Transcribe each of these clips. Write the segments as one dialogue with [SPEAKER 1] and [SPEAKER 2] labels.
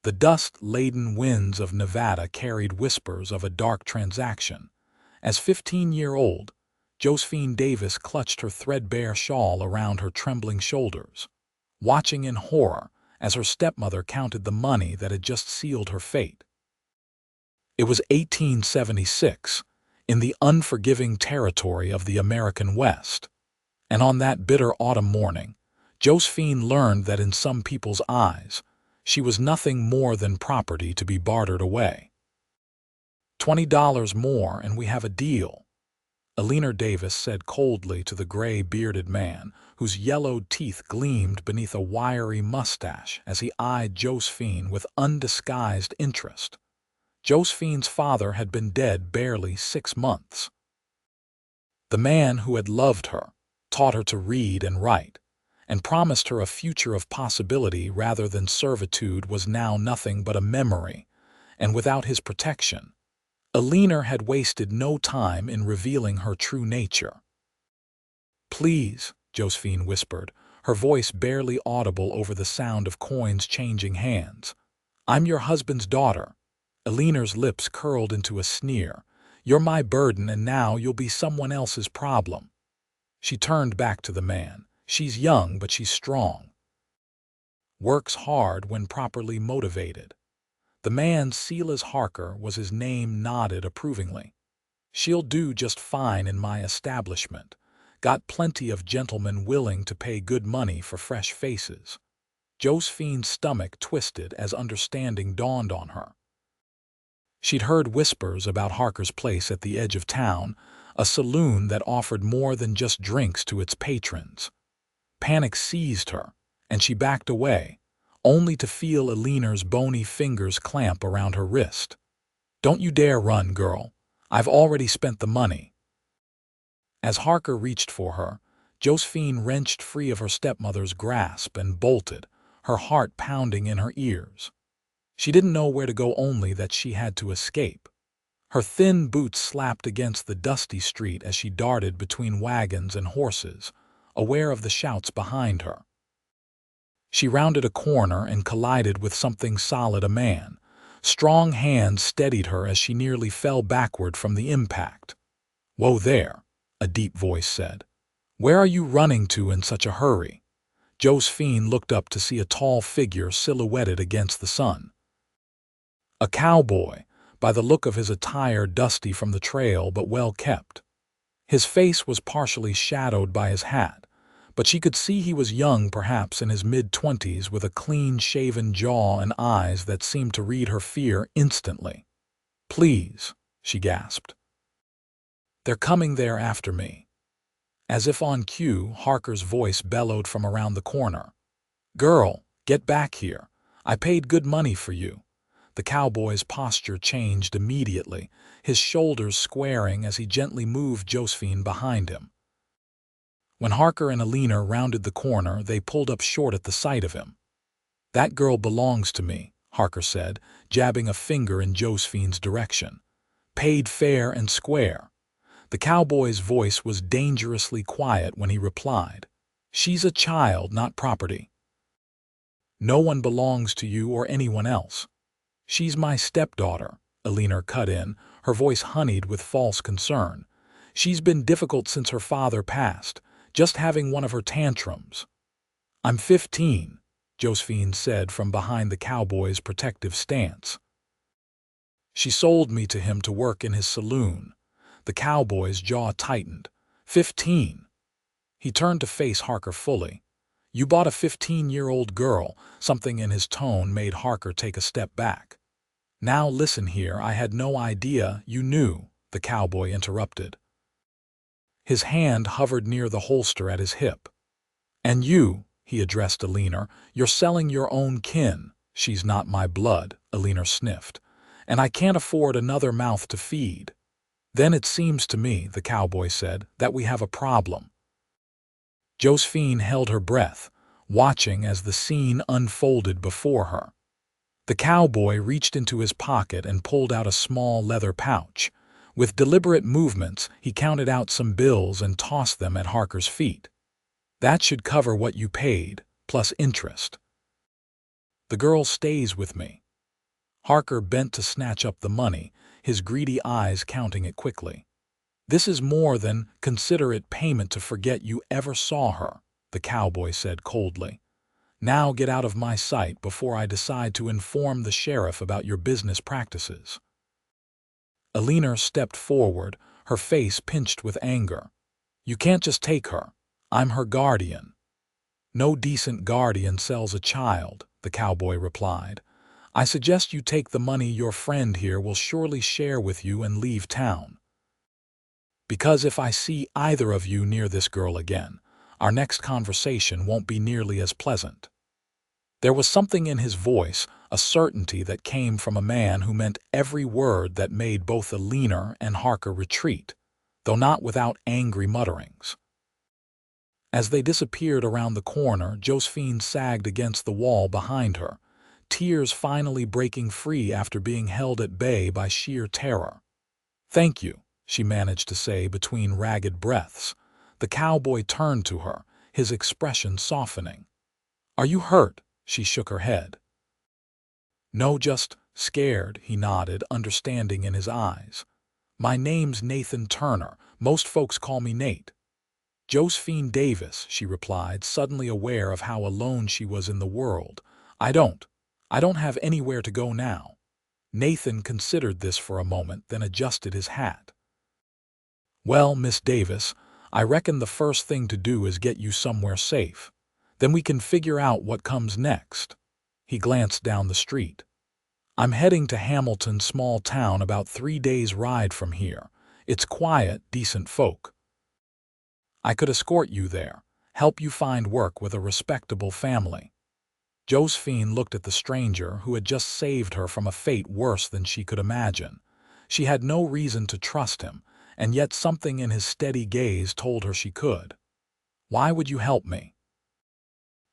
[SPEAKER 1] The dust-laden winds of Nevada carried whispers of a dark transaction. As 15-year-old, Josephine Davis clutched her threadbare shawl around her trembling shoulders, watching in horror as her stepmother counted the money that had just sealed her fate. It was 1876, in the unforgiving territory of the American West, and on that bitter autumn morning, Josephine learned that in some people's eyes, she was nothing more than property to be bartered away. $20 more and we have a deal, Eleanor Davis said coldly to the gray-bearded man, whose yellowed teeth gleamed beneath a wiry mustache as he eyed Josephine with undisguised interest. Josephine's father had been dead barely 6 months. The man who had loved her, taught her to read and write, and promised her a future of possibility rather than servitude was now nothing but a memory, and without his protection, Eleanor had wasted no time in revealing her true nature. "Please," Josephine whispered, her voice barely audible over the sound of coins changing hands. "I'm your husband's daughter." Eleanor's lips curled into a sneer. "You're my burden and now you'll be someone else's problem." She turned back to the man. "She's young, but she's strong. Works hard when properly motivated." The man, Silas Harker, was his name, nodded approvingly. "She'll do just fine in my establishment. Got plenty of gentlemen willing to pay good money for fresh faces." Josephine's stomach twisted as understanding dawned on her. She'd heard whispers about Harker's place at the edge of town, a saloon that offered more than just drinks to its patrons. Panic seized her, and she backed away, only to feel Eleanor's bony fingers clamp around her wrist. "Don't you dare run, girl. I've already spent the money." As Harker reached for her, Josephine wrenched free of her stepmother's grasp and bolted, her heart pounding in her ears. She didn't know where to go, only that she had to escape. Her thin boots slapped against the dusty street as she darted between wagons and horses, aware of the shouts behind her. She rounded a corner and collided with something solid, a man. Strong hands steadied her as she nearly fell backward from the impact. "Whoa there," a deep voice said. "Where are you running to in such a hurry?" Josephine looked up to see a tall figure silhouetted against the sun. A cowboy, by the look of his attire dusty from the trail but well kept. His face was partially shadowed by his hat, but she could see he was young, perhaps in his mid-20s, with a clean-shaven jaw and eyes that seemed to read her fear instantly. "Please," she gasped. "They're coming there after me." As if on cue, Harker's voice bellowed from around the corner. "Girl, get back here. I paid good money for you." The cowboy's posture changed immediately, his shoulders squaring as he gently moved Josephine behind him. When Harker and Eleanor rounded the corner, they pulled up short at the sight of him. "That girl belongs to me," Harker said, jabbing a finger in Josephine's direction. "Paid fair and square." The cowboy's voice was dangerously quiet when he replied, "She's a child, not property. No one belongs to you or anyone else." "She's my stepdaughter," Eleanor cut in, her voice honeyed with false concern. "She's been difficult since her father passed, just having one of her tantrums." "I'm 15, Josephine said from behind the cowboy's protective stance. "She sold me to him to work in his saloon." The cowboy's jaw tightened. 15. He turned to face Harker fully. "You bought a 15-year-old girl." Something in his tone made Harker take a step back. "Now listen here, I had no idea you knew," the cowboy interrupted. His hand hovered near the holster at his hip. "And you," he addressed Eleanor, "you're selling your own kin." "She's not my blood," Eleanor sniffed, "and I can't afford another mouth to feed." "Then it seems to me," the cowboy said, "that we have a problem." Josephine held her breath, watching as the scene unfolded before her. The cowboy reached into his pocket and pulled out a small leather pouch. With deliberate movements, he counted out some bills and tossed them at Harker's feet. "That should cover what you paid, plus interest." "The girl stays with me," Harker bent to snatch up the money, his greedy eyes counting it quickly. "This is more than considerate payment to forget you ever saw her," the cowboy said coldly. "Now get out of my sight before I decide to inform the sheriff about your business practices." Alina stepped forward, her face pinched with anger. "You can't just take her. I'm her guardian." "No decent guardian sells a child," the cowboy replied. "I suggest you take the money your friend here will surely share with you and leave town. Because if I see either of you near this girl again, our next conversation won't be nearly as pleasant." There was something in his voice, a certainty that came from a man who meant every word that made both Alina and Harker retreat, though not without angry mutterings. As they disappeared around the corner, Josephine sagged against the wall behind her, tears finally breaking free after being held at bay by sheer terror. "Thank you," she managed to say between ragged breaths. The cowboy turned to her, his expression softening. "Are you hurt?" She shook her head. "No, just scared," he nodded, understanding in his eyes. "My name's Nathan Turner. Most folks call me Nate." "Josephine Davis," she replied, suddenly aware of how alone she was in the world. I don't have anywhere to go now." Nathan considered this for a moment, then adjusted his hat. "Well, Miss Davis, I reckon the first thing to do is get you somewhere safe. Then we can figure out what comes next." He glanced down the street. "I'm heading to Hamilton, small town about 3 days' ride from here. It's quiet, decent folk. I could escort you there, help you find work with a respectable family." Josephine looked at the stranger who had just saved her from a fate worse than she could imagine. She had no reason to trust him, and yet something in his steady gaze told her she could. "Why would you help me?"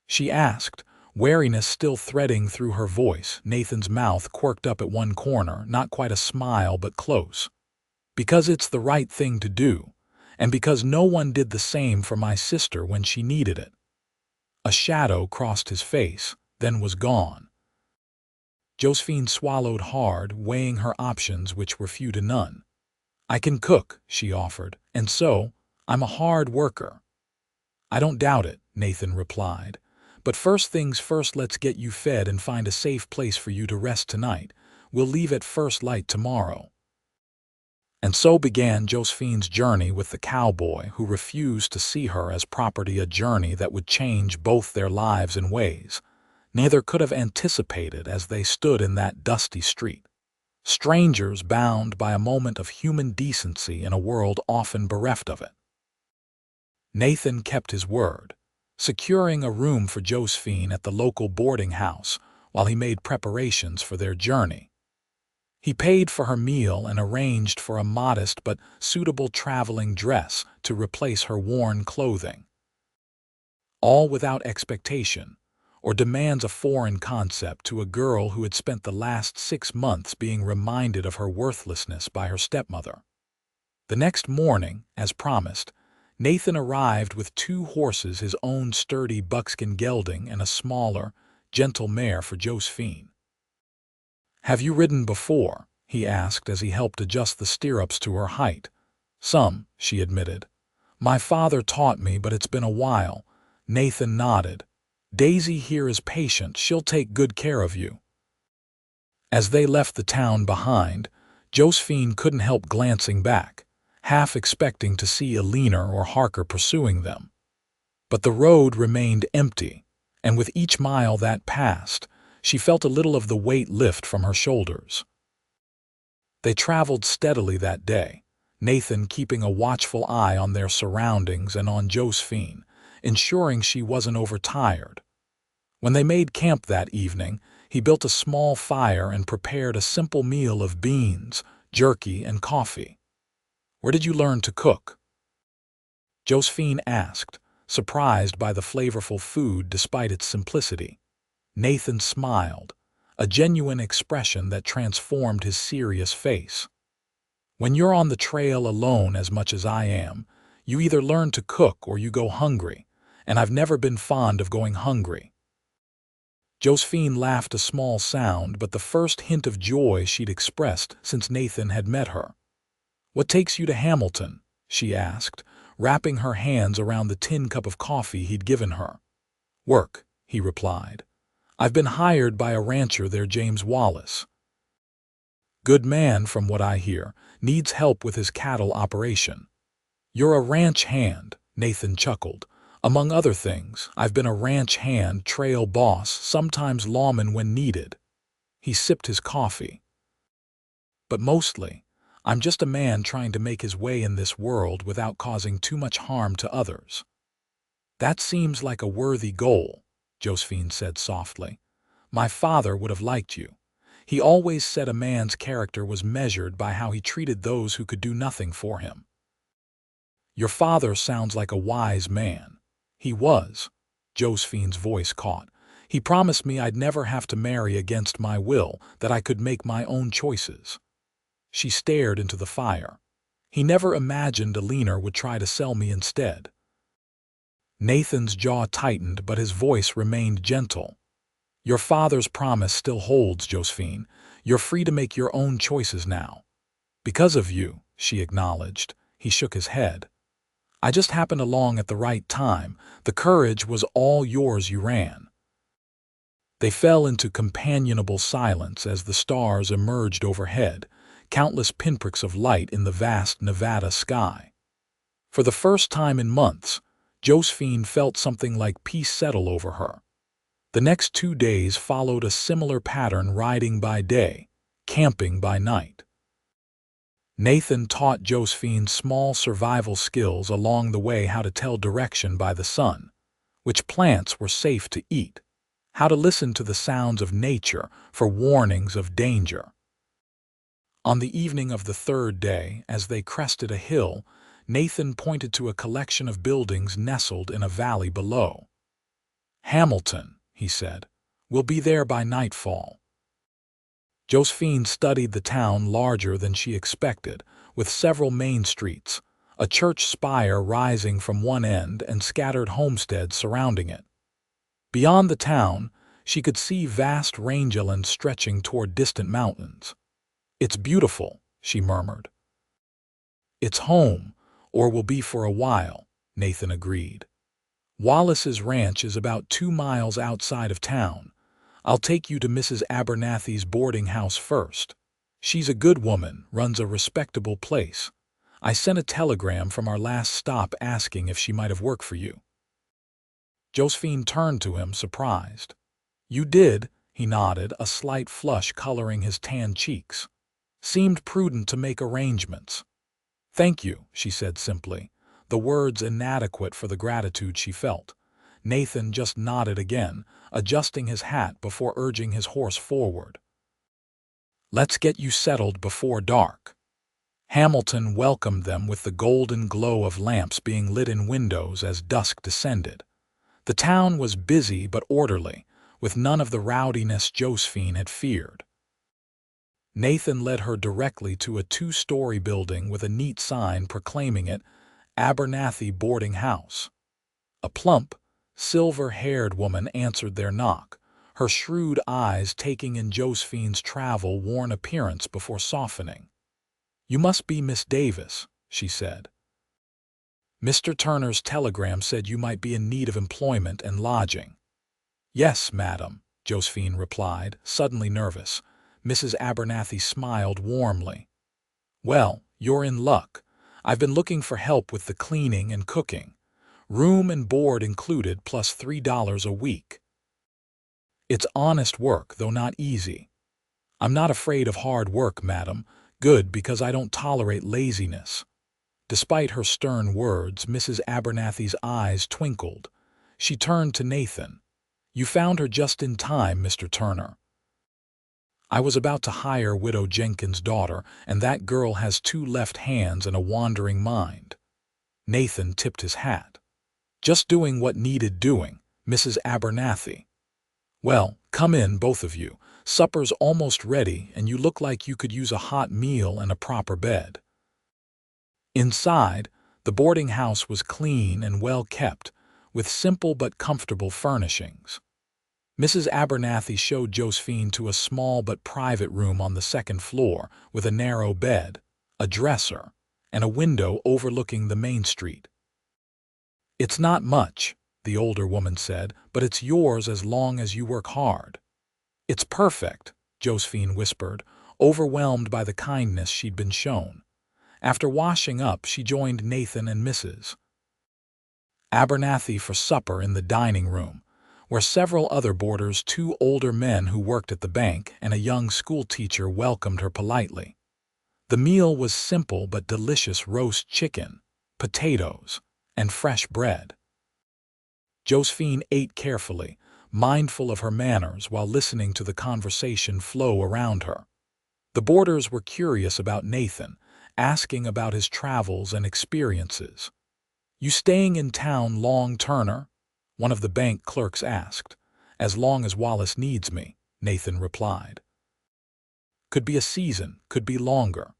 [SPEAKER 1] she asked, wariness still threading through her voice. Nathan's mouth quirked up at one corner, not quite a smile but close. "Because it's the right thing to do, and because no one did the same for my sister when she needed it." A shadow crossed his face, then was gone. Josephine swallowed hard, weighing her options, which were few to none. "I can cook," she offered, "and so, I'm a hard worker." "I don't doubt it," Nathan replied. "But first things first, let's get you fed and find a safe place for you to rest tonight. We'll leave at first light tomorrow." And so began Josephine's journey with the cowboy who refused to see her as property, a journey that would change both their lives in ways neither could have anticipated as they stood in that dusty street. Strangers bound by a moment of human decency in a world often bereft of it. Nathan kept his word, securing a room for Josephine at the local boarding house while he made preparations for their journey. He paid for her meal and arranged for a modest but suitable traveling dress to replace her worn clothing. All without expectation or demands, a foreign concept to a girl who had spent the last 6 months being reminded of her worthlessness by her stepmother. The next morning, as promised, Nathan arrived with 2 horses, his own sturdy buckskin gelding and a smaller, gentle mare for Josephine. "Have you ridden before?" he asked as he helped adjust the stirrups to her height. "Some," she admitted. "My father taught me, but it's been a while." Nathan nodded. "Daisy here is patient. She'll take good care of you." As they left the town behind, Josephine couldn't help glancing back, half expecting to see Alina or Harker pursuing them. But the road remained empty, and with each mile that passed, she felt a little of the weight lift from her shoulders. They traveled steadily that day, Nathan keeping a watchful eye on their surroundings and on Josephine, ensuring she wasn't overtired. When they made camp that evening, he built a small fire and prepared a simple meal of beans, jerky, and coffee. "Where did you learn to cook?" Josephine asked, surprised by the flavorful food despite its simplicity. Nathan smiled, a genuine expression that transformed his serious face. "When you're on the trail alone as much as I am, you either learn to cook or you go hungry, and I've never been fond of going hungry." Josephine laughed a small sound, but the first hint of joy she'd expressed since Nathan had met her. "What takes you to Hamilton?" she asked, wrapping her hands around the tin cup of coffee he'd given her. "Work," he replied. "I've been hired by a rancher there, James Wallace. Good man, from what I hear, needs help with his cattle operation." "You're a ranch hand," Nathan chuckled. "Among other things, I've been a ranch hand, trail boss, sometimes lawman when needed." He sipped his coffee. "But mostly, I'm just a man trying to make his way in this world without causing too much harm to others." "That seems like a worthy goal," Josephine said softly. "My father would have liked you. He always said a man's character was measured by how he treated those who could do nothing for him." "Your father sounds like a wise man." "He was." Josephine's voice caught. "He promised me I'd never have to marry against my will, that I could make my own choices." She stared into the fire. "He never imagined a leaner would try to sell me instead." Nathan's jaw tightened, but his voice remained gentle. "Your father's promise still holds, Josephine. You're free to make your own choices now." "Because of you," she acknowledged. He shook his head. "I just happened along at the right time. The courage was all yours, you ran." They fell into companionable silence as the stars emerged overhead, countless pinpricks of light in the vast Nevada sky. For the first time in months, Josephine felt something like peace settle over her. The next 2 days followed a similar pattern, riding by day, camping by night. Nathan taught Josephine small survival skills along the way: how to tell direction by the sun, which plants were safe to eat, how to listen to the sounds of nature for warnings of danger. On the evening of the 3rd day, as they crested a hill, Nathan pointed to a collection of buildings nestled in a valley below. "Hamilton," he said. "We'll be there by nightfall." Josephine studied the town, larger than she expected, with several main streets, a church spire rising from one end and scattered homesteads surrounding it. Beyond the town, she could see vast rangelands stretching toward distant mountains. "It's beautiful," she murmured. "It's home, or will be for a while," Nathan agreed. "Wallace's ranch is about 2 miles outside of town. I'll take you to Mrs. Abernathy's boarding house first. She's a good woman, runs a respectable place. I sent a telegram from our last stop asking if she might have work for you." Josephine turned to him, surprised. "You did?" He nodded, a slight flush coloring his tan cheeks. "Seemed prudent to make arrangements." "Thank you," she said simply, the words inadequate for the gratitude she felt. Nathan just nodded again, adjusting his hat before urging his horse forward. "Let's get you settled before dark." Hamilton welcomed them with the golden glow of lamps being lit in windows as dusk descended. The town was busy but orderly, with none of the rowdiness Josephine had feared. Nathan led her directly to a 2-story building with a neat sign proclaiming it Abernathy Boarding House. A plump, silver-haired woman answered their knock, her shrewd eyes taking in Josephine's travel-worn appearance before softening. "You must be Miss Davis," she said. "Mr. Turner's telegram said you might be in need of employment and lodging." "Yes, madam," Josephine replied, suddenly nervous. Mrs. Abernathy smiled warmly. "Well, you're in luck. I've been looking for help with the cleaning and cooking. Room and board included, plus $3 a week. It's honest work, though not easy." "I'm not afraid of hard work, madam. Good, because I don't tolerate laziness." Despite her stern words, Mrs. Abernathy's eyes twinkled. She turned to Nathan. "You found her just in time, Mr. Turner. I was about to hire Widow Jenkins' daughter, and that girl has 2 left hands and a wandering mind." Nathan tipped his hat. "Just doing what needed doing, Mrs. Abernathy." "Well, come in, both of you. Supper's almost ready, and you look like you could use a hot meal and a proper bed." Inside, the boarding house was clean and well kept, with simple but comfortable furnishings. Mrs. Abernathy showed Josephine to a small but private room on the second floor with a narrow bed, a dresser, and a window overlooking the main street. "It's not much," the older woman said, "but it's yours as long as you work hard." "It's perfect," Josephine whispered, overwhelmed by the kindness she'd been shown. After washing up, she joined Nathan and Mrs. Abernathy for supper in the dining room, where several other boarders, two older men who worked at the bank, and a young school teacher welcomed her politely. The meal was simple but delicious: roast chicken, potatoes, and fresh bread. Josephine ate carefully, mindful of her manners while listening to the conversation flow around her. The boarders were curious about Nathan, asking about his travels and experiences. "You staying in town long, Turner?" one of the bank clerks asked. "As long as Wallace needs me," Nathan replied. "Could be a season, could be longer."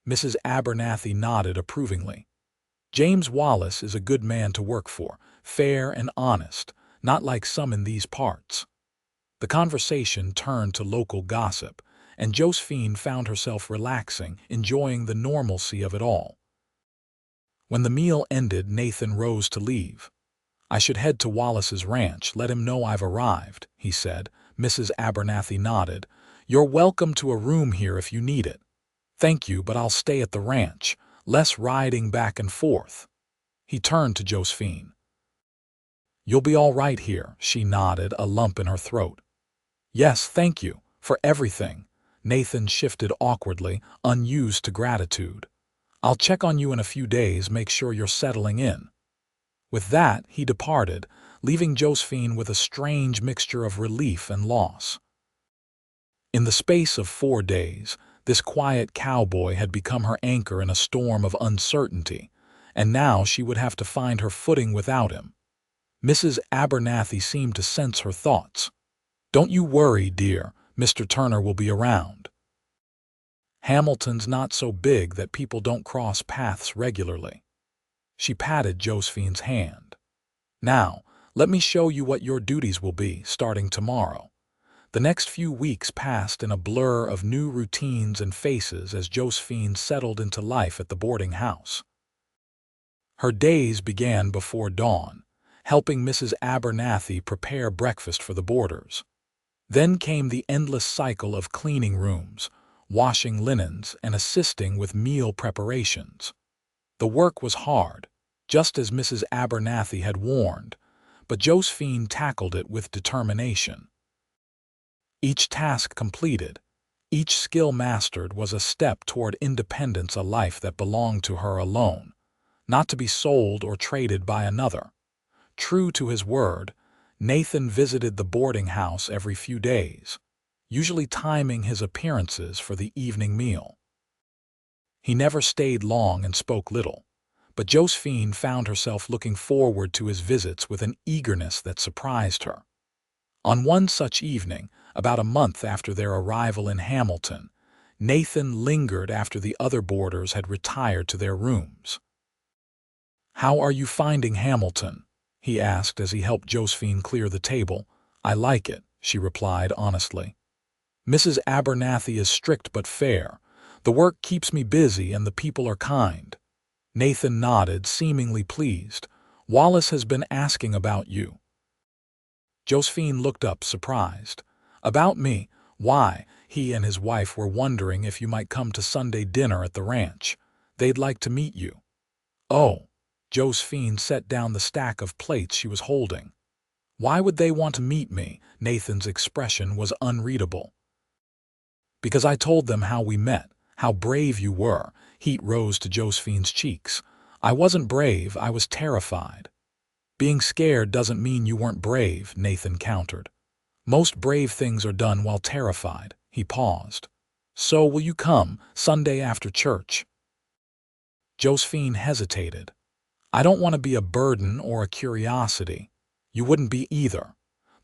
[SPEAKER 1] Mrs. Abernathy nodded approvingly. "James Wallace is a good man to work for, fair and honest, not like some in these parts." The conversation turned to local gossip, and Josephine found herself relaxing, enjoying the normalcy of it all. When the meal ended, Nathan rose to leave. "I should head to Wallace's ranch, let him know I've arrived," he said. Mrs. Abernathy nodded. "You're welcome to a room here if you need it." "Thank you, but I'll stay at the ranch. Less riding back and forth." He turned to Josephine. "You'll be all right here," she nodded, a lump in her throat. "Yes, thank you, for everything." Nathan shifted awkwardly, unused to gratitude. "I'll check on you in a few days, make sure you're settling in." With that, he departed, leaving Josephine with a strange mixture of relief and loss. In the space of 4 days, this quiet cowboy had become her anchor in a storm of uncertainty, and now she would have to find her footing without him. Mrs. Abernathy seemed to sense her thoughts. "Don't you worry, dear, Mr. Turner will be around. Hamilton's not so big that people don't cross paths regularly." She patted Josephine's hand. "Now, let me show you what your duties will be, starting tomorrow." The next few weeks passed in a blur of new routines and faces as Josephine settled into life at the boarding house. Her days began before dawn, helping Mrs. Abernathy prepare breakfast for the boarders. Then came the endless cycle of cleaning rooms, washing linens, and assisting with meal preparations. The work was hard, just as Mrs. Abernathy had warned, but Josephine tackled it with determination. Each task completed, each skill mastered was a step toward independence, a life that belonged to her alone, not to be sold or traded by another. True to his word, Nathan visited the boarding house every few days, usually timing his appearances for the evening meal. He never stayed long and spoke little, but Josephine found herself looking forward to his visits with an eagerness that surprised her. On one such evening, about a month after their arrival in Hamilton, Nathan lingered after the other boarders had retired to their rooms. "How are you finding Hamilton?" he asked as he helped Josephine clear the table. "I like it," she replied honestly. "Mrs. Abernathy is strict but fair. The work keeps me busy and the people are kind." Nathan nodded, seemingly pleased. "Wallace has been asking about you." Josephine looked up, surprised. "About me? Why, he and his wife were wondering if you might come to Sunday dinner at the ranch. They'd like to meet you." "Oh." Josephine set down the stack of plates she was holding. "Why would they want to meet me?" Nathan's expression was unreadable. "Because I told them how we met, how brave you were." Heat rose to Josephine's cheeks. "I wasn't brave, I was terrified." "Being scared doesn't mean you weren't brave," Nathan countered. "Most brave things are done while terrified." He paused. "So will you come, Sunday after church?" Josephine hesitated. "I don't want to be a burden or a curiosity." "You wouldn't be either.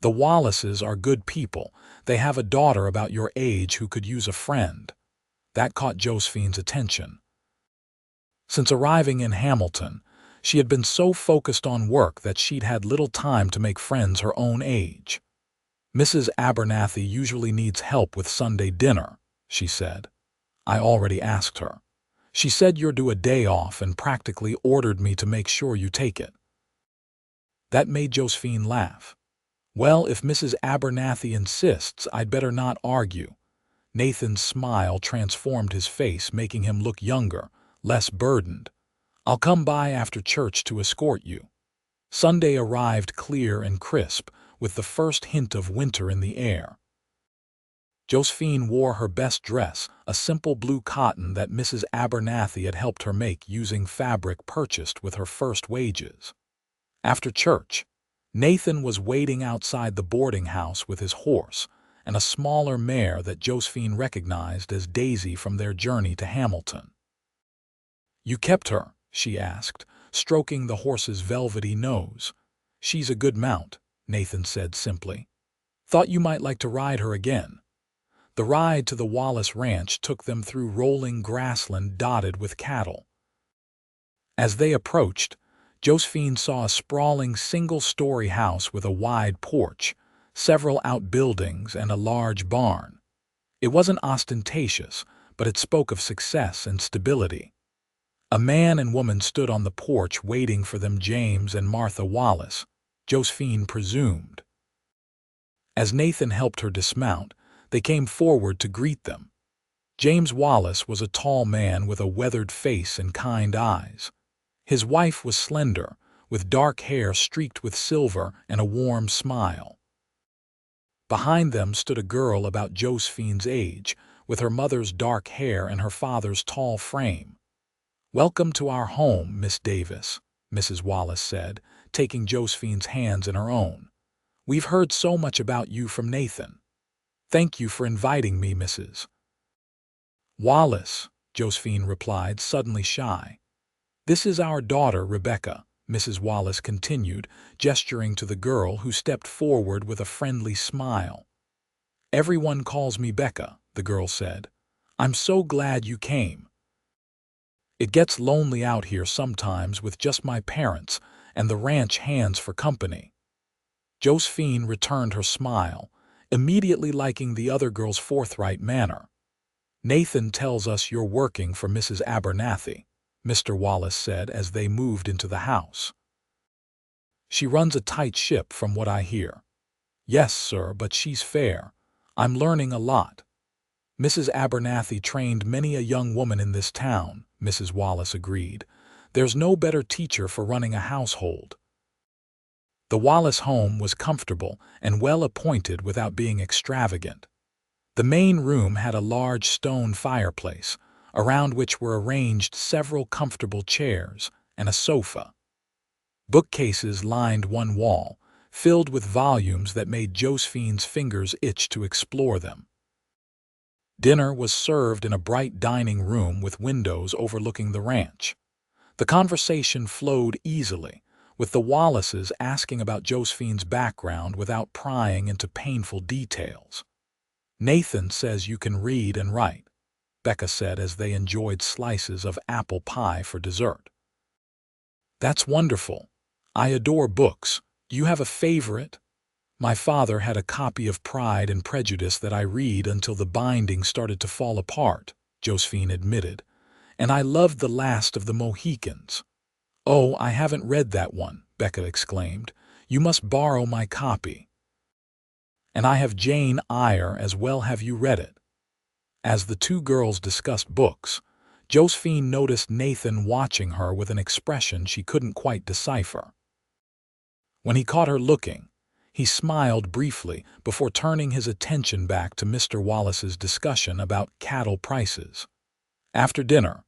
[SPEAKER 1] The Wallaces are good people. They have a daughter about your age who could use a friend." That caught Josephine's attention. Since arriving in Hamilton, she had been so focused on work that she'd had little time to make friends her own age. "Mrs. Abernathy usually needs help with Sunday dinner," she said. "I already asked her. She said you're due a day off and practically ordered me to make sure you take it." That made Josephine laugh. "Well, if Mrs. Abernathy insists, I'd better not argue." Nathan's smile transformed his face, making him look younger, less burdened. "I'll come by after church to escort you." Sunday arrived clear and crisp, with the first hint of winter in the air. Josephine wore her best dress, a simple blue cotton that Mrs. Abernathy had helped her make using fabric purchased with her first wages. After church, Nathan was waiting outside the boarding house with his horse and a smaller mare that Josephine recognized as Daisy from their journey to Hamilton. "You kept her?" she asked, stroking the horse's velvety nose. "She's a good mount," Nathan said simply. "Thought you might like to ride her again." The ride to the Wallace Ranch took them through rolling grassland dotted with cattle. As they approached, Josephine saw a sprawling single-story house with a wide porch, several outbuildings, and a large barn. It wasn't ostentatious, but it spoke of success and stability. A man and woman stood on the porch waiting for them, James and Martha Wallace, Josephine presumed. As Nathan helped her dismount, they came forward to greet them. James Wallace was a tall man with a weathered face and kind eyes. His wife was slender, with dark hair streaked with silver and a warm smile. Behind them stood a girl about Josephine's age, with her mother's dark hair and her father's tall frame. "Welcome to our home, Miss Davis," Mrs. Wallace said, taking Josephine's hands in her own. "We've heard so much about you from Nathan." "Thank you for inviting me, Mrs. Wallace," Josephine replied, suddenly shy. "This is our daughter, Rebecca," Mrs. Wallace continued, gesturing to the girl who stepped forward with a friendly smile. "Everyone calls me Becca," the girl said. "I'm so glad you came. It gets lonely out here sometimes with just my parents and the ranch hands for company." Josephine returned her smile, immediately liking the other girl's forthright manner. "Nathan tells us you're working for Mrs. Abernathy," Mr. Wallace said as they moved into the house. "She runs a tight ship from what I hear." "Yes, sir, but she's fair. I'm learning a lot." "Mrs. Abernathy trained many a young woman in this town," Mrs. Wallace agreed. "There's no better teacher for running a household." The Wallace home was comfortable and well appointed without being extravagant. The main room had a large stone fireplace, around which were arranged several comfortable chairs and a sofa. Bookcases lined one wall, filled with volumes that made Josephine's fingers itch to explore them. Dinner was served in a bright dining room with windows overlooking the ranch. The conversation flowed easily, with the Wallaces asking about Josephine's background without prying into painful details. "Nathan says you can read and write," Becca said as they enjoyed slices of apple pie for dessert. "That's wonderful. I adore books. Do you have a favorite?" "My father had a copy of Pride and Prejudice that I read until the binding started to fall apart," Josephine admitted. "And I loved The Last of the Mohicans." "Oh, I haven't read that one," Becca exclaimed. "You must borrow my copy." "And I have Jane Eyre as well. Have you read it?" As the two girls discussed books, Josephine noticed Nathan watching her with an expression she couldn't quite decipher. When he caught her looking, he smiled briefly before turning his attention back to Mr. Wallace's discussion about cattle prices. After dinner,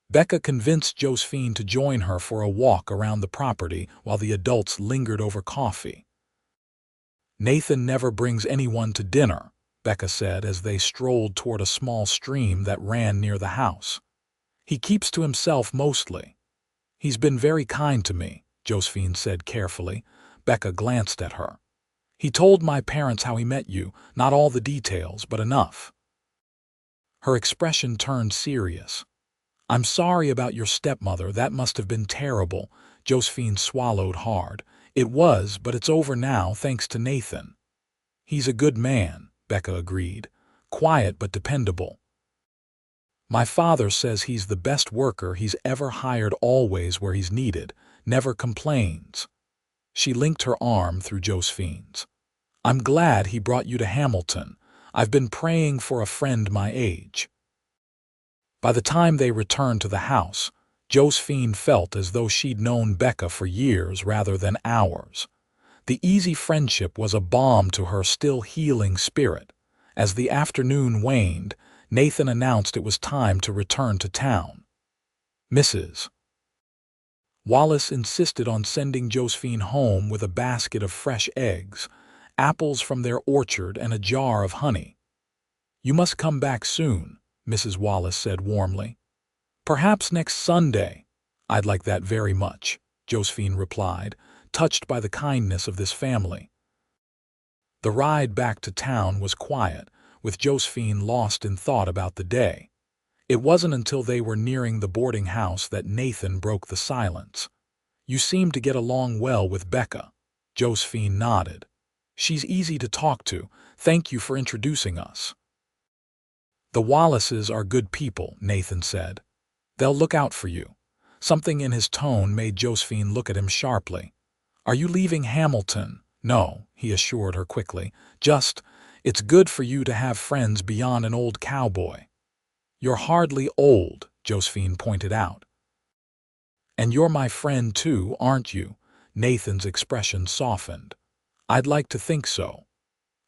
[SPEAKER 1] Becca convinced Josephine to join her for a walk around the property while the adults lingered over coffee. "Nathan never brings anyone to dinner," Becca said as they strolled toward a small stream that ran near the house. "He keeps to himself mostly." "He's been very kind to me," Josephine said carefully. Becca glanced at her. "He told my parents how he met you, not all the details, but enough." Her expression turned serious. "I'm sorry about your stepmother. That must have been terrible." Josephine swallowed hard. "It was, but it's over now, thanks to Nathan." He's a good man, Becca agreed. Quiet but dependable. My father says he's the best worker he's ever hired, always where he's needed, never complains. She linked her arm through Josephine's. I'm glad he brought you to Hamilton. I've been praying for a friend my age. By the time they returned to the house, Josephine felt as though she'd known Becca for years rather than hours. The easy friendship was a balm to her still healing spirit. As the afternoon waned, Nathan announced it was time to return to town. Mrs. Wallace insisted on sending Josephine home with a basket of fresh eggs, apples from their orchard, and a jar of honey. You must come back soon, Mrs. Wallace said warmly. Perhaps next Sunday. I'd like that very much, Josephine replied, touched by the kindness of this family. The ride back to town was quiet, with Josephine lost in thought about the day. It wasn't until they were nearing the boarding house that Nathan broke the silence. You seem to get along well with Becca. Josephine nodded. She's easy to talk to. Thank you for introducing us. The Wallaces are good people, Nathan said. They'll look out for you. Something in his tone made Josephine look at him sharply. Are you leaving Hamilton? No, he assured her quickly. It's good for you to have friends beyond an old cowboy. You're hardly old, Josephine pointed out. And you're my friend too, aren't you? Nathan's expression softened. I'd like to think so.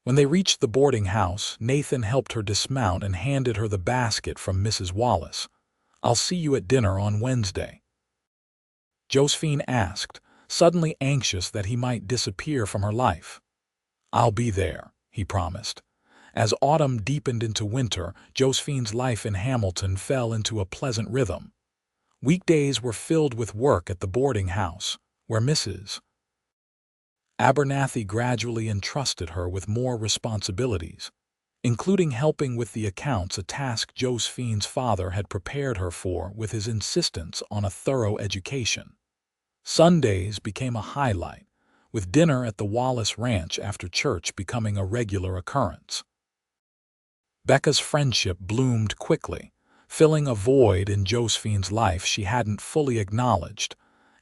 [SPEAKER 1] When they reached the boarding house, Nathan helped her dismount and handed her the basket from Mrs. Wallace. I'll see you at dinner on Wednesday. Josephine asked, suddenly anxious that he might disappear from her life. I'll be there, he promised. As autumn deepened into winter, Josephine's life in Hamilton fell into a pleasant rhythm. Weekdays were filled with work at the boarding house, where Mrs. Abernathy gradually entrusted her with more responsibilities, including helping with the accounts, a task Josephine's father had prepared her for with his insistence on a thorough education. Sundays became a highlight, with dinner at the Wallace Ranch after church becoming a regular occurrence. Becca's friendship bloomed quickly, filling a void in Josephine's life she hadn't fully acknowledged.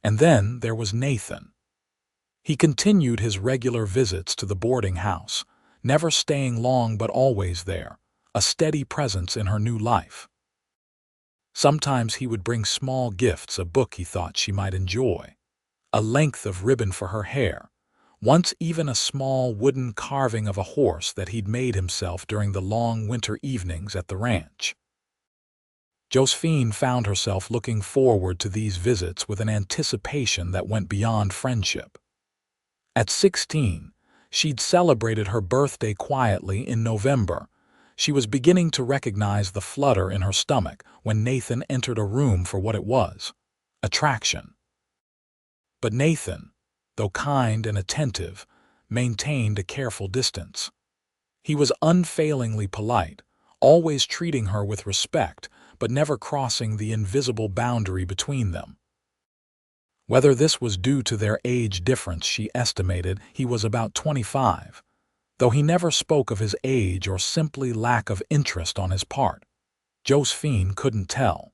[SPEAKER 1] And then there was Nathan. He continued his regular visits to the boarding house, never staying long but always there, a steady presence in her new life. Sometimes he would bring small gifts, a book he thought she might enjoy, a length of ribbon for her hair, once even a small wooden carving of a horse that he'd made himself during the long winter evenings at the ranch. Josephine found herself looking forward to these visits with an anticipation that went beyond friendship. At 16, she'd celebrated her birthday quietly in November. She was beginning to recognize the flutter in her stomach when Nathan entered a room for what it was, attraction. But Nathan, though kind and attentive, maintained a careful distance. He was unfailingly polite, always treating her with respect, but never crossing the invisible boundary between them. Whether this was due to their age difference, she estimated he was about 25, though he never spoke of his age or simply lack of interest on his part. Josephine couldn't tell.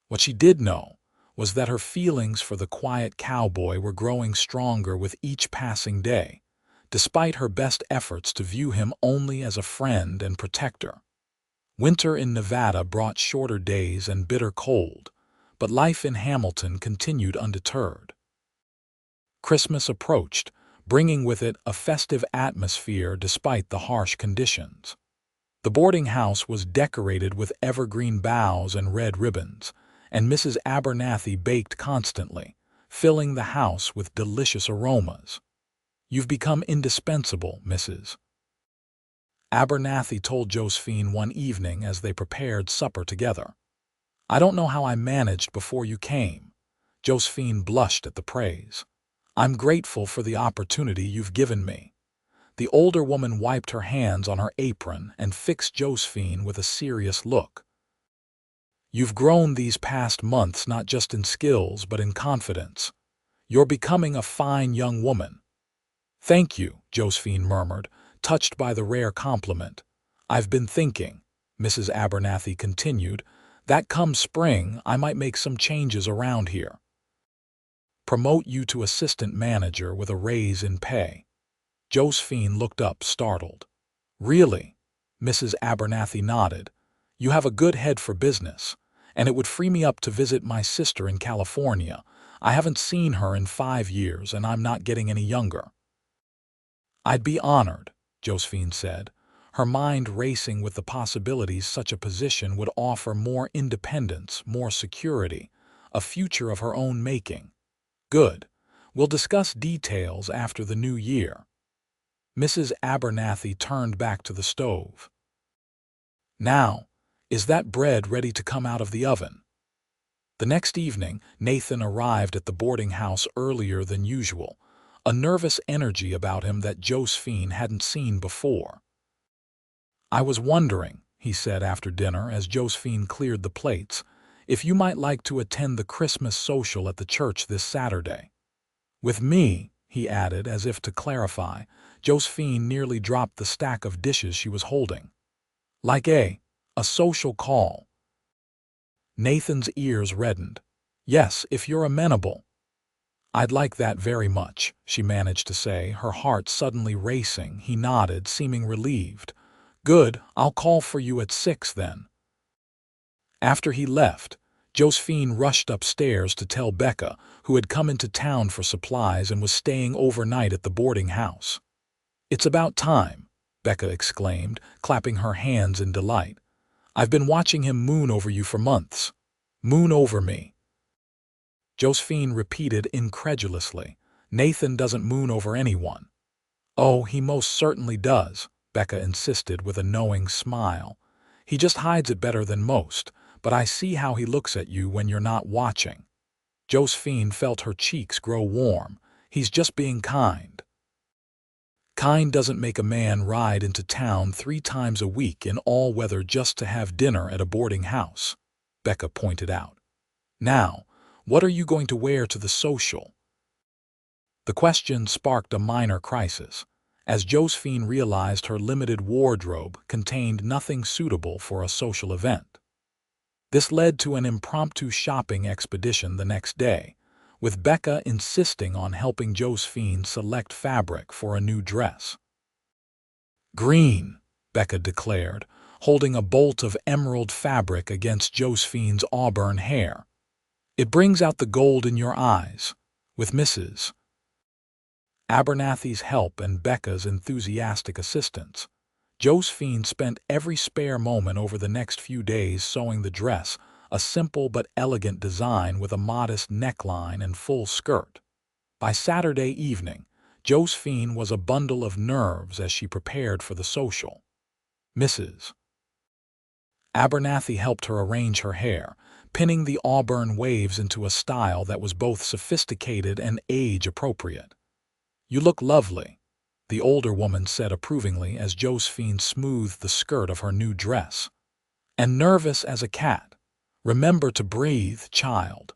[SPEAKER 1] What she did know was that her feelings for the quiet cowboy were growing stronger with each passing day, despite her best efforts to view him only as a friend and protector. Winter in Nevada brought shorter days and bitter cold, but life in Hamilton continued undeterred. Christmas approached, bringing with it a festive atmosphere despite the harsh conditions. The boarding house was decorated with evergreen boughs and red ribbons, and Mrs. Abernathy baked constantly, filling the house with delicious aromas. You've become indispensable, Mrs. Abernathy told Josephine one evening as they prepared supper together. I don't know how I managed before you came. Josephine blushed at the praise. I'm grateful for the opportunity you've given me. The older woman wiped her hands on her apron and fixed Josephine with a serious look. You've grown these past months not just in skills but in confidence. You're becoming a fine young woman. "Thank you," Josephine murmured, touched by the rare compliment. "I've been thinking," Mrs. Abernathy continued, "that come spring I might make some changes around here. Promote you to assistant manager with a raise in pay." Josephine looked up, startled. "Really?" Mrs. Abernathy nodded. "You have a good head for business, and it would free me up to visit my sister in California. I haven't seen her in 5 years, and I'm not getting any younger." "I'd be honored," Josephine said, her mind racing with the possibilities such a position would offer: more independence, more security, a future of her own making. "Good. We'll discuss details after the new year." Mrs. Abernathy turned back to the stove. "Now, is that bread ready to come out of the oven?" The next evening, Nathan arrived at the boarding house earlier than usual, a nervous energy about him that Josephine hadn't seen before. "I was wondering," he said after dinner as Josephine cleared the plates, "if you might like to attend the Christmas social at the church this Saturday." "With me," he added as if to clarify. Josephine nearly dropped the stack of dishes she was holding. "Like a social call?" Nathan's ears reddened. "Yes, if you're amenable." "I'd like that very much," she managed to say, her heart suddenly racing. He nodded, seeming relieved. "Good, I'll call for you at 6 then." After he left, Josephine rushed upstairs to tell Becca, who had come into town for supplies and was staying overnight at the boarding house. "It's about time," Becca exclaimed, clapping her hands in delight. "I've been watching him moon over you for months." "Moon over me?" Josephine repeated incredulously. "Nathan doesn't moon over anyone." "Oh, he most certainly does," Becca insisted with a knowing smile. "He just hides it better than most, but I see how he looks at you when you're not watching." Josephine felt her cheeks grow warm. "He's just being kind." "Kind doesn't make a man ride into town 3 times a week in all weather just to have dinner at a boarding house," Becca pointed out. "Now, what are you going to wear to the social?" The question sparked a minor crisis, as Josephine realized her limited wardrobe contained nothing suitable for a social event. This led to an impromptu shopping expedition the next day, with Becca insisting on helping Josephine select fabric for a new dress. "Green," Becca declared, holding a bolt of emerald fabric against Josephine's auburn hair. "It brings out the gold in your eyes." With Mrs. Abernathy's help and Becca's enthusiastic assistance, Josephine spent every spare moment over the next few days sewing the dress, a simple but elegant design with a modest neckline and full skirt. By Saturday evening, Josephine was a bundle of nerves as she prepared for the social. Mrs. Abernathy helped her arrange her hair, pinning the auburn waves into a style that was both sophisticated and age-appropriate. "You look lovely," the older woman said approvingly as Josephine smoothed the skirt of her new dress. "And nervous as a cat. Remember to breathe, child."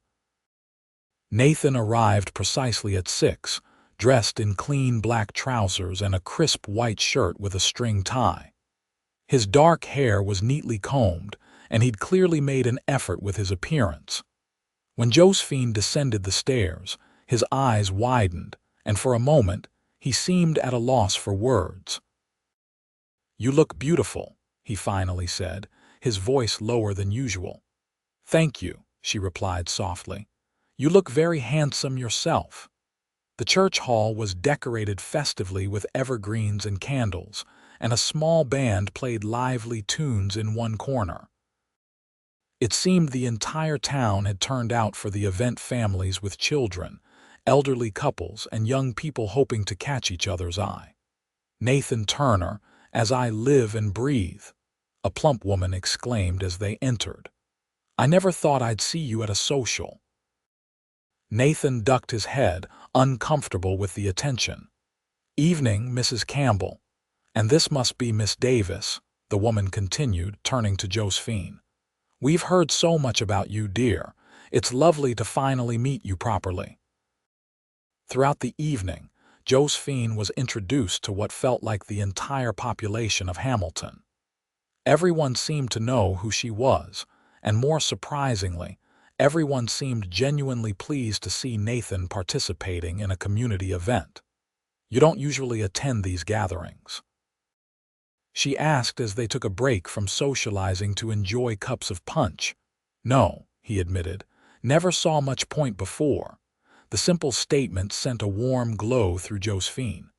[SPEAKER 1] Nathan arrived precisely at 6, dressed in clean black trousers and a crisp white shirt with a string tie. His dark hair was neatly combed, and he'd clearly made an effort with his appearance. When Josephine descended the stairs, his eyes widened, and for a moment, he seemed at a loss for words. "You look beautiful," he finally said, his voice lower than usual. "Thank you," she replied softly. "You look very handsome yourself." The church hall was decorated festively with evergreens and candles, and a small band played lively tunes in one corner. It seemed the entire town had turned out for the event, families with children, elderly couples, and young people hoping to catch each other's eye. "Nathan Turner, as I live and breathe," a plump woman exclaimed as they entered. "I never thought I'd see you at a social." Nathan ducked his head, uncomfortable with the attention. "Evening, Mrs. Campbell. And this must be Miss Davis," the woman continued, turning to Josephine. "We've heard so much about you, dear. It's lovely to finally meet you properly." Throughout the evening, Josephine was introduced to what felt like the entire population of Hamilton. Everyone seemed to know who she was, and more surprisingly, everyone seemed genuinely pleased to see Nathan participating in a community event. "You don't usually attend these gatherings?" she asked as they took a break from socializing to enjoy cups of punch. "No," he admitted. "Never saw much point before." The simple statement sent a warm glow through Josephine.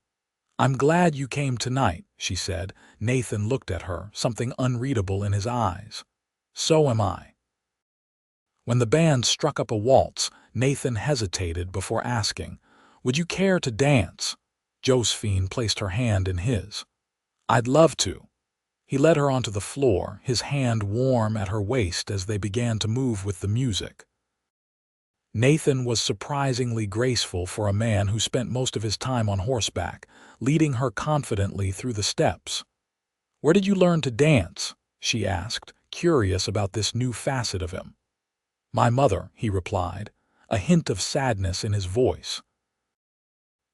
[SPEAKER 1] "I'm glad you came tonight," she said. Nathan looked at her, something unreadable in his eyes. "So am I." When the band struck up a waltz, Nathan hesitated before asking, "Would you care to dance?" Josephine placed her hand in his. "I'd love to." He led her onto the floor, his hand warm at her waist as they began to move with the music. Nathan was surprisingly graceful for a man who spent most of his time on horseback, leading her confidently through the steps. "Where did you learn to dance?" she asked, curious about this new facet of him. "My mother," he replied, a hint of sadness in his voice.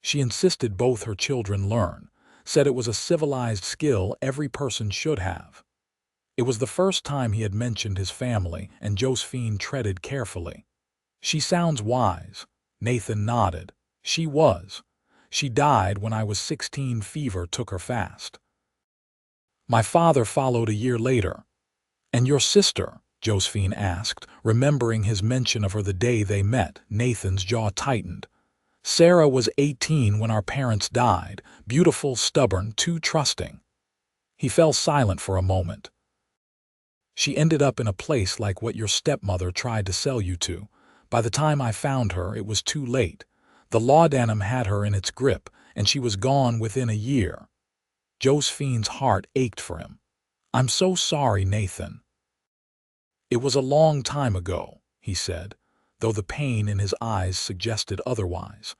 [SPEAKER 1] She insisted both her children learn, said it was a civilized skill every person should have. It was the first time he had mentioned his family, and Josephine treaded carefully. "She sounds wise." Nathan nodded. "She was. She died when I was 16. Fever took her fast. My father followed a year later." "And your sister?" Josephine asked, remembering his mention of her the day they met. Nathan's jaw tightened. "Sarah was 18 when our parents died, beautiful, stubborn, too trusting." He fell silent for a moment. "She ended up in a place like what your stepmother tried to sell you to. By the time I found her, it was too late. The laudanum had her in its grip, and she was gone within a year." Josephine's heart ached for him. "I'm so sorry, Nathan." "It was a long time ago," he said, though the pain in his eyes suggested otherwise.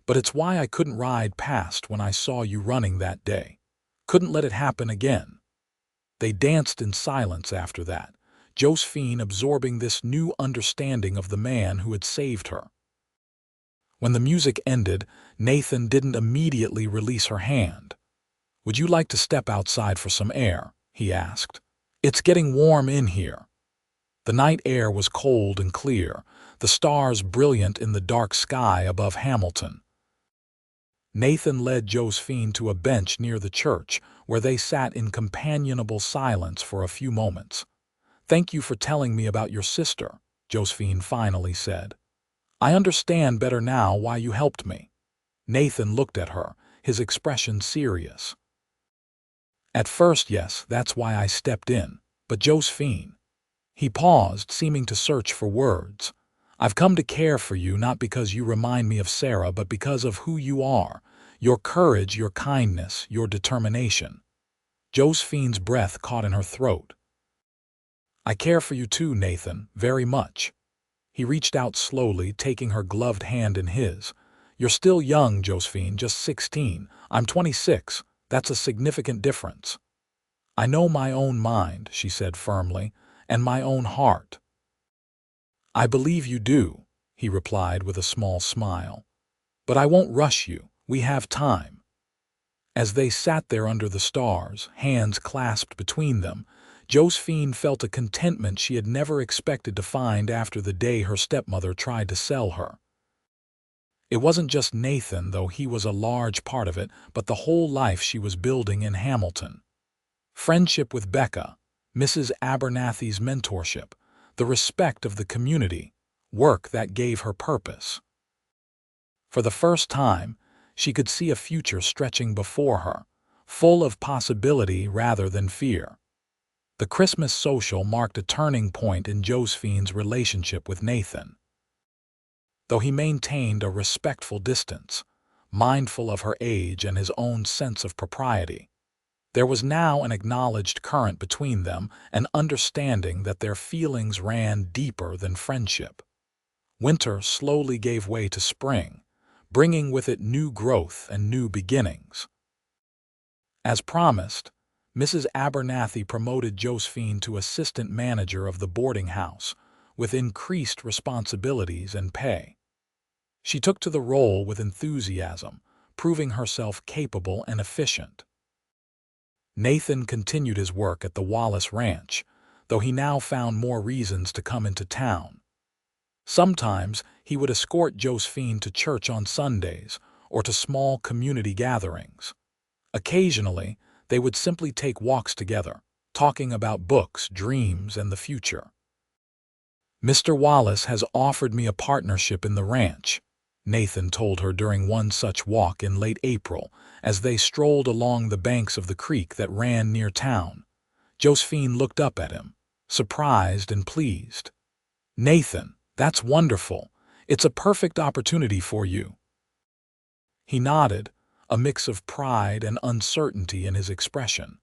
[SPEAKER 1] "But it's why I couldn't ride past when I saw you running that day. Couldn't let it happen again." They danced in silence after that, Josephine absorbing this new understanding of the man who had saved her. When the music ended, Nathan didn't immediately release her hand. "Would you like to step outside for some air?" he asked. "It's getting warm in here." The night air was cold and clear, the stars brilliant in the dark sky above Hamilton. Nathan led Josephine to a bench near the church, where they sat in companionable silence for a few moments. "Thank you for telling me about your sister," Josephine finally said. "I understand better now why you helped me." Nathan looked at her, his expression serious. "At first, yes, that's why I stepped in. But Josephine—" He paused, seeming to search for words. "I've come to care for you not because you remind me of Sarah, but because of who you are, your courage, your kindness, your determination." Josephine's breath caught in her throat. "I care for you too, Nathan, very much." He reached out slowly, taking her gloved hand in his. "You're still young, Josephine, just 16. I'm 26. That's a significant difference." "I know my own mind," she said firmly, "and my own heart." "I believe you do," he replied with a small smile. "But I won't rush you. We have time." As they sat there under the stars, hands clasped between them, Josephine felt a contentment she had never expected to find after the day her stepmother tried to sell her. It wasn't just Nathan, though he was a large part of it, but the whole life she was building in Hamilton. Friendship with Becca, Mrs. Abernathy's mentorship, the respect of the community, work that gave her purpose. For the first time, she could see a future stretching before her, full of possibility rather than fear. The Christmas social marked a turning point in Josephine's relationship with Nathan. Though he maintained a respectful distance, mindful of her age and his own sense of propriety, there was now an acknowledged current between them, an understanding that their feelings ran deeper than friendship. Winter slowly gave way to spring, bringing with it new growth and new beginnings. As promised, Mrs. Abernathy promoted Josephine to assistant manager of the boarding house, with increased responsibilities and pay. She took to the role with enthusiasm, proving herself capable and efficient. Nathan continued his work at the Wallace Ranch, though he now found more reasons to come into town. Sometimes he would escort Josephine to church on Sundays or to small community gatherings. Occasionally, they would simply take walks together, talking about books, dreams, and the future. "Mr. Wallace has offered me a partnership in the ranch," Nathan told her during one such walk in late April as they strolled along the banks of the creek that ran near town. Josephine looked up at him, surprised and pleased. "Nathan, that's wonderful. It's a perfect opportunity for you." He nodded, a mix of pride and uncertainty in his expression.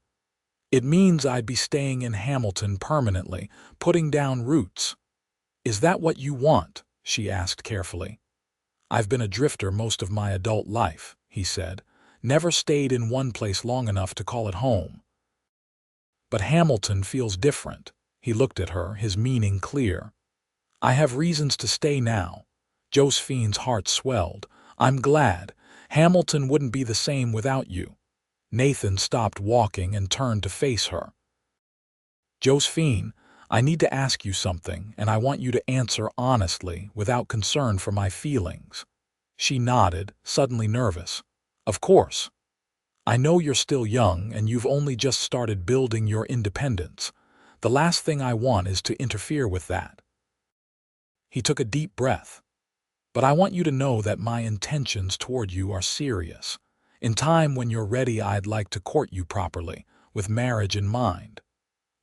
[SPEAKER 1] "It means I'd be staying in Hamilton permanently, putting down roots." "Is that what you want?" she asked carefully. "I've been a drifter most of my adult life," he said. "Never stayed in one place long enough to call it home." "But Hamilton feels different." He looked at her, his meaning clear. "I have reasons to stay now." Josephine's heart swelled. "I'm glad. Hamilton wouldn't be the same without you." Nathan stopped walking and turned to face her. "Josephine, I need to ask you something, and I want you to answer honestly, without concern for my feelings." She nodded, suddenly nervous. "Of course. I know you're still young and you've only just started building your independence. The last thing I want is to interfere with that." He took a deep breath. "But I want you to know that my intentions toward you are serious. In time when you're ready, I'd like to court you properly, with marriage in mind."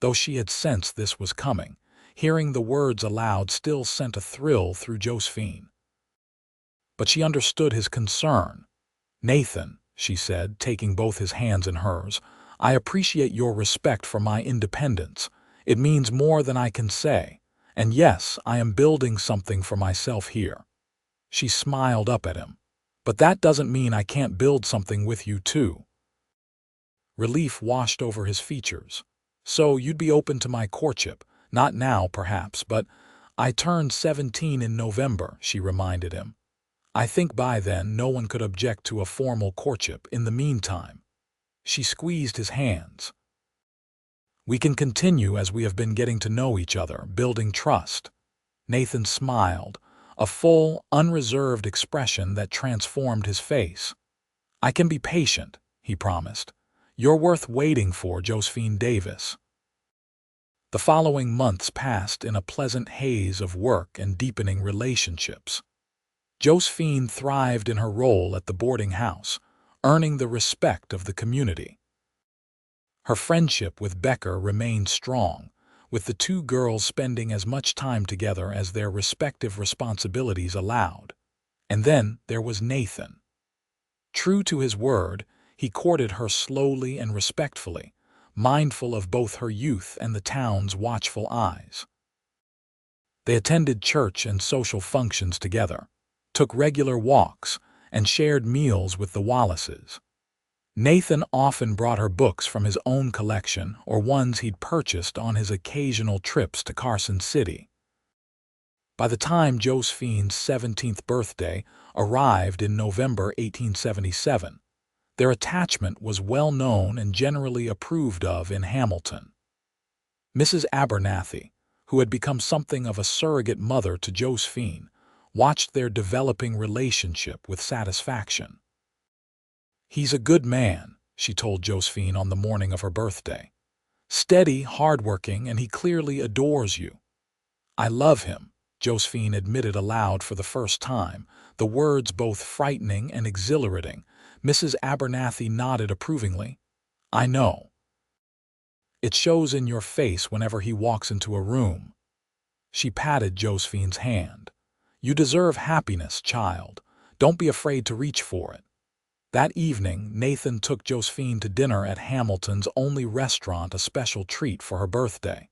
[SPEAKER 1] Though she had sensed this was coming, hearing the words aloud still sent a thrill through Josephine. But she understood his concern. "Nathan," she said, taking both his hands in hers, "I appreciate your respect for my independence. It means more than I can say. And yes, I am building something for myself here." She smiled up at him. "But that doesn't mean I can't build something with you too." Relief washed over his features. "So you'd be open to my courtship? Not now, perhaps, but I turned 17 in November," she reminded him. "I think by then no one could object to a formal courtship. In the meantime." She squeezed his hands. "We can continue as we have been getting to know each other, building trust." Nathan smiled, a full, unreserved expression that transformed his face. "I can be patient," he promised. "You're worth waiting for, Josephine Davis." The following months passed in a pleasant haze of work and deepening relationships. Josephine thrived in her role at the boarding house, earning the respect of the community. Her friendship with Becker remained strong, with the two girls spending as much time together as their respective responsibilities allowed. And then there was Nathan. True to his word, he courted her slowly and respectfully, mindful of both her youth and the town's watchful eyes. They attended church and social functions together, took regular walks, and shared meals with the Wallaces. Nathan often brought her books from his own collection or ones he'd purchased on his occasional trips to Carson City. By the time Josephine's 17th birthday arrived in November 1877, their attachment was well known and generally approved of in Hamilton. Mrs. Abernathy, who had become something of a surrogate mother to Josephine, watched their developing relationship with satisfaction. "He's a good man," she told Josephine on the morning of her birthday. "Steady, hardworking, and he clearly adores you." "I love him," Josephine admitted aloud for the first time, the words both frightening and exhilarating. Mrs. Abernathy nodded approvingly. "I know. It shows in your face whenever he walks into a room." She patted Josephine's hand. "You deserve happiness, child. Don't be afraid to reach for it." That evening, Nathan took Josephine to dinner at Hamilton's only restaurant, a special treat for her birthday.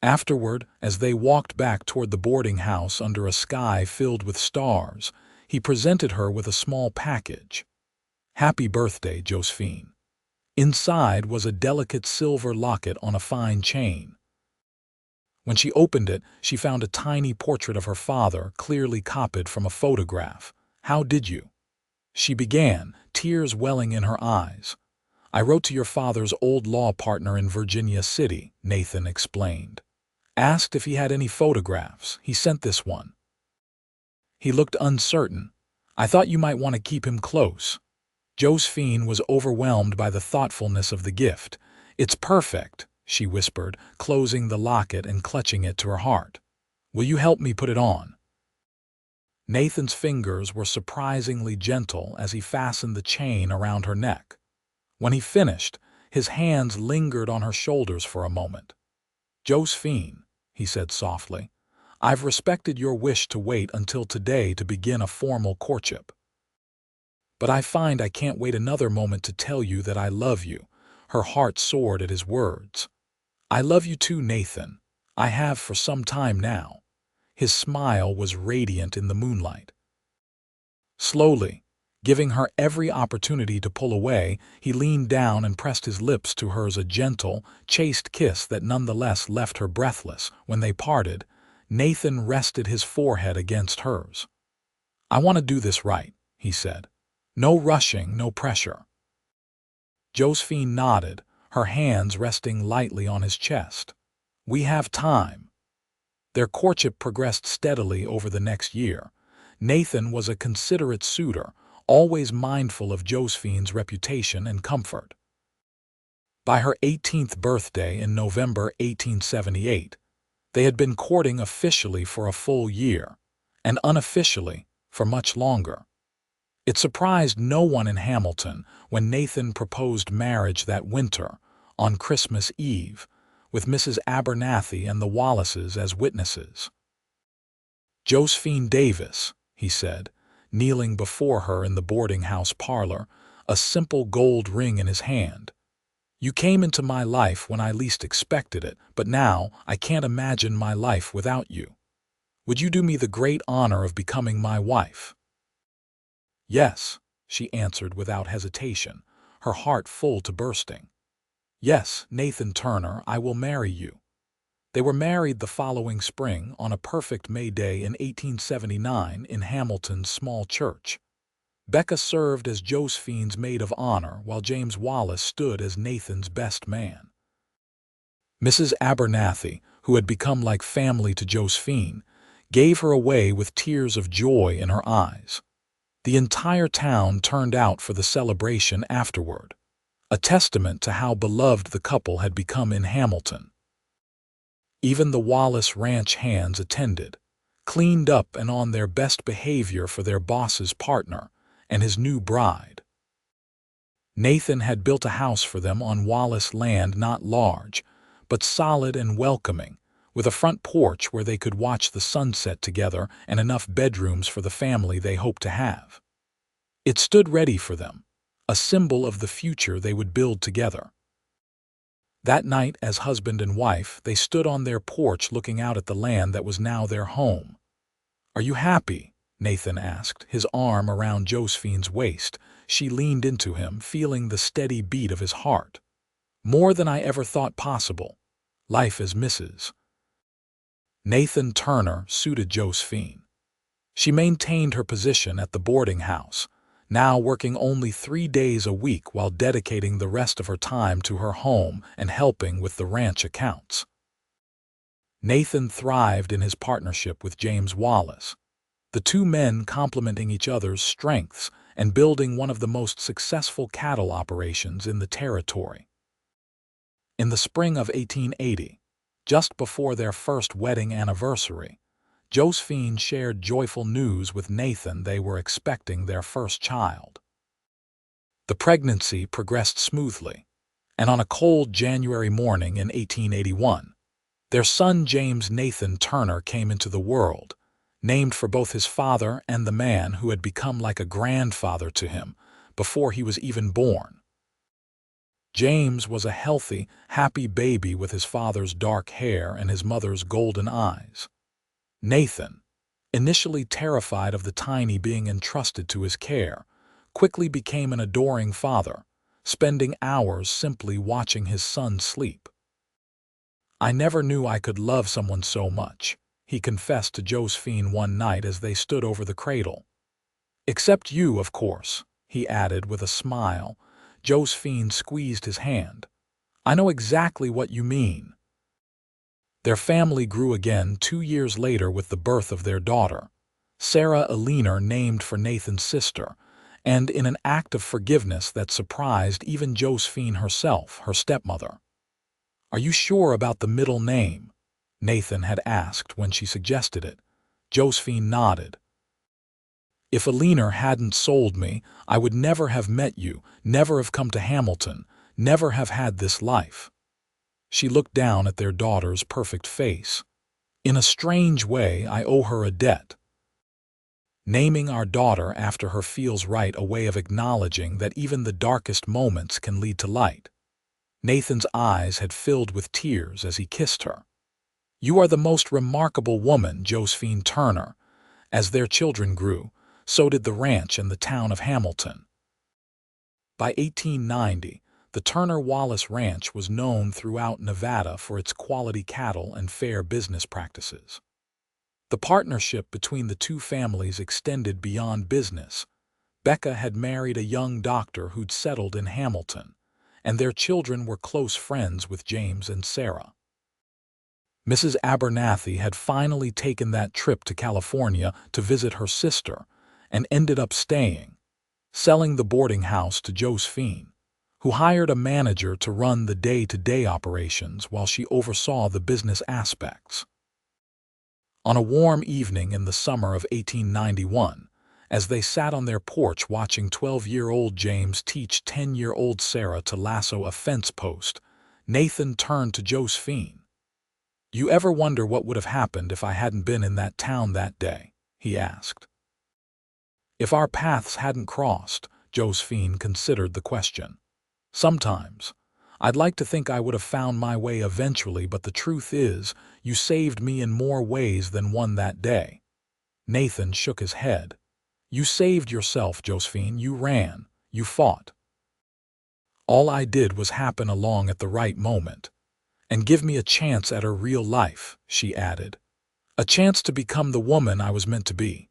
[SPEAKER 1] Afterward, as they walked back toward the boarding house under a sky filled with stars, he presented her with a small package. "Happy birthday, Josephine." Inside was a delicate silver locket on a fine chain. When she opened it, she found a tiny portrait of her father, clearly copied from a photograph. "How did you?" She began, tears welling in her eyes. "I wrote to your father's old law partner in Virginia City," Nathan explained. "Asked if he had any photographs. He sent this one." He looked uncertain. "I thought you might want to keep him close." Josephine was overwhelmed by the thoughtfulness of the gift. "It's perfect," she whispered, closing the locket and clutching it to her heart. "Will you help me put it on?" Nathan's fingers were surprisingly gentle as he fastened the chain around her neck. When he finished, his hands lingered on her shoulders for a moment. "Josephine," he said softly, "I've respected your wish to wait until today to begin a formal courtship. But I find I can't wait another moment to tell you that I love you." Her heart soared at his words. "I love you too, Nathan. I have for some time now." His smile was radiant in the moonlight. Slowly, giving her every opportunity to pull away, he leaned down and pressed his lips to hers, a gentle, chaste kiss that nonetheless left her breathless. When they parted, Nathan rested his forehead against hers. "I want to do this right," he said. "No rushing, no pressure." Josephine nodded, her hands resting lightly on his chest. "We have time." Their courtship progressed steadily over the next year. Nathan was a considerate suitor, always mindful of Josephine's reputation and comfort. By her 18th birthday in November 1878, they had been courting officially for a full year, and unofficially for much longer. It surprised no one in Hamilton when Nathan proposed marriage that winter, on Christmas Eve, with Mrs. Abernathy and the Wallaces as witnesses. "Josephine Davis," he said, kneeling before her in the boarding-house parlor, a simple gold ring in his hand. "You came into my life when I least expected it, but now I can't imagine my life without you. Would you do me the great honor of becoming my wife?" "Yes," she answered without hesitation, her heart full to bursting. "Yes, Nathan Turner, I will marry you." They were married the following spring on a perfect May Day in 1879 in Hamilton's small church. Becca served as Josephine's maid of honor while James Wallace stood as Nathan's best man. Mrs. Abernathy, who had become like family to Josephine, gave her away with tears of joy in her eyes. The entire town turned out for the celebration afterward, a testament to how beloved the couple had become in Hamilton. Even the Wallace ranch hands attended, cleaned up and on their best behavior for their boss's partner and his new bride. Nathan had built a house for them on Wallace land, not large, but solid and welcoming, with a front porch where they could watch the sunset together and enough bedrooms for the family they hoped to have. It stood ready for them, a symbol of the future they would build together. That night, as husband and wife, they stood on their porch looking out at the land that was now their home. "Are you happy?" Nathan asked, his arm around Josephine's waist. She leaned into him, feeling the steady beat of his heart. "More than I ever thought possible. Life as Mrs. Nathan Turner suited Josephine. She maintained her position at the boarding house, now working only 3 days a week while dedicating the rest of her time to her home and helping with the ranch accounts. Nathan thrived in his partnership with James Wallace, the two men complementing each other's strengths and building one of the most successful cattle operations in the territory. In the spring of 1880, just before their first wedding anniversary, Josephine shared joyful news with Nathan they were expecting their first child. The pregnancy progressed smoothly, and on a cold January morning in 1881, their son James Nathan Turner came into the world, named for both his father and the man who had become like a grandfather to him before he was even born. James was a healthy, happy baby with his father's dark hair and his mother's golden eyes. Nathan, initially terrified of the tiny being entrusted to his care, quickly became an adoring father, spending hours simply watching his son sleep. "I never knew I could love someone so much," he confessed to Josephine one night as they stood over the cradle. "Except you, of course," he added with a smile. Josephine squeezed his hand. "I know exactly what you mean." Their family grew again 2 years later with the birth of their daughter, Sarah Aliner, named for Nathan's sister, and in an act of forgiveness that surprised even Josephine herself, her stepmother. "Are you sure about the middle name?" Nathan had asked when she suggested it. Josephine nodded. "If Aliner hadn't sold me, I would never have met you, never have come to Hamilton, never have had this life." She looked down at their daughter's perfect face. "In a strange way, I owe her a debt." Naming our daughter after her feels right, a way of acknowledging that even the darkest moments can lead to light. Nathan's eyes had filled with tears as he kissed her. "You are the most remarkable woman, Josephine Turner." As their children grew, so did the ranch and the town of Hamilton. By 1890, the Turner-Wallace Ranch was known throughout Nevada for its quality cattle and fair business practices. The partnership between the two families extended beyond business. Becca had married a young doctor who'd settled in Hamilton, and their children were close friends with James and Sarah. Mrs. Abernathy had finally taken that trip to California to visit her sister and ended up staying, selling the boarding house to Josephine, who hired a manager to run the day-to-day operations while she oversaw the business aspects. On a warm evening in the summer of 1891, as they sat on their porch watching 12-year-old James teach 10-year-old Sarah to lasso a fence post, Nathan turned to Josephine. "You ever wonder what would have happened if I hadn't been in that town that day?" he asked. "If our paths hadn't crossed," Josephine considered the question. "Sometimes. I'd like to think I would have found my way eventually, but the truth is, you saved me in more ways than one that day." Nathan shook his head. "You saved yourself, Josephine. You ran. You fought. All I did was happen along at the right moment. And give me a chance at her real life," she added. "A chance to become the woman I was meant to be."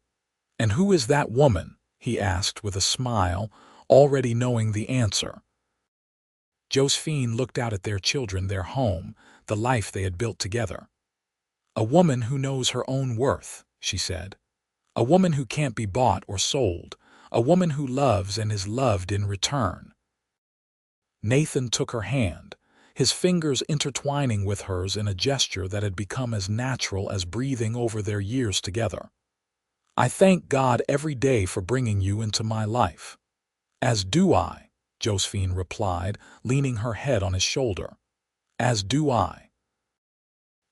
[SPEAKER 1] "And who is that woman?" he asked with a smile, already knowing the answer. Josephine looked out at their children, their home, the life they had built together. "A woman who knows her own worth," she said. "A woman who can't be bought or sold. A woman who loves and is loved in return." Nathan took her hand, his fingers intertwining with hers in a gesture that had become as natural as breathing over their years together. "I thank God every day for bringing you into my life." "As do I," Josephine replied, leaning her head on his shoulder. "As do I."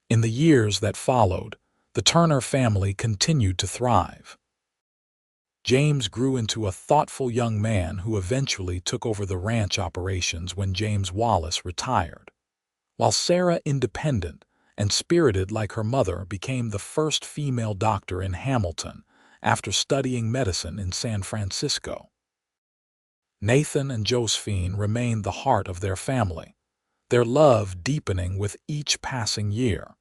[SPEAKER 1] In the years that followed, the Turner family continued to thrive. James grew into a thoughtful young man who eventually took over the ranch operations when James Wallace retired, while Sarah, independent and spirited like her mother, became the first female doctor in Hamilton after studying medicine in San Francisco. Nathan and Josephine remained the heart of their family, their love deepening with each passing year.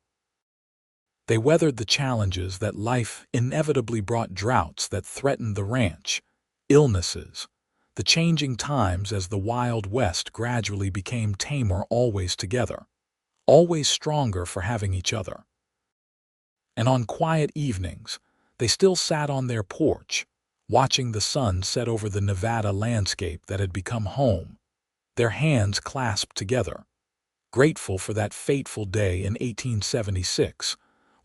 [SPEAKER 1] They weathered the challenges that life inevitably brought: droughts that threatened the ranch, illnesses, the changing times as the Wild West gradually became tamer, always together, always stronger for having each other. And on quiet evenings, they still sat on their porch, watching the sun set over the Nevada landscape that had become home, their hands clasped together, grateful for that fateful day in 1876,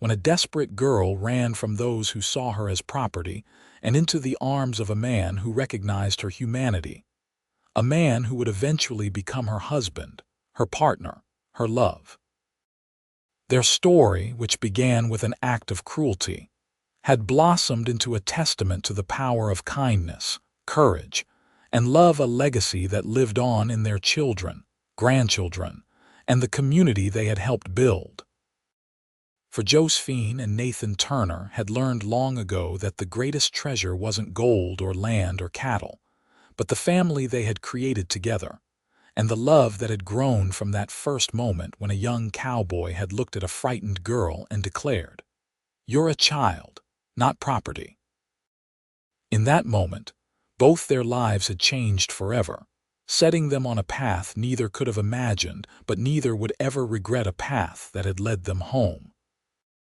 [SPEAKER 1] when a desperate girl ran from those who saw her as property and into the arms of a man who recognized her humanity, a man who would eventually become her husband, her partner, her love. Their story, which began with an act of cruelty, had blossomed into a testament to the power of kindness, courage, and love, a legacy that lived on in their children, grandchildren, and the community they had helped build. For Josephine and Nathan Turner had learned long ago that the greatest treasure wasn't gold or land or cattle, but the family they had created together, and the love that had grown from that first moment when a young cowboy had looked at a frightened girl and declared, "You're a child, not property." In that moment, both their lives had changed forever, setting them on a path neither could have imagined, but neither would ever regret a path that had led them home.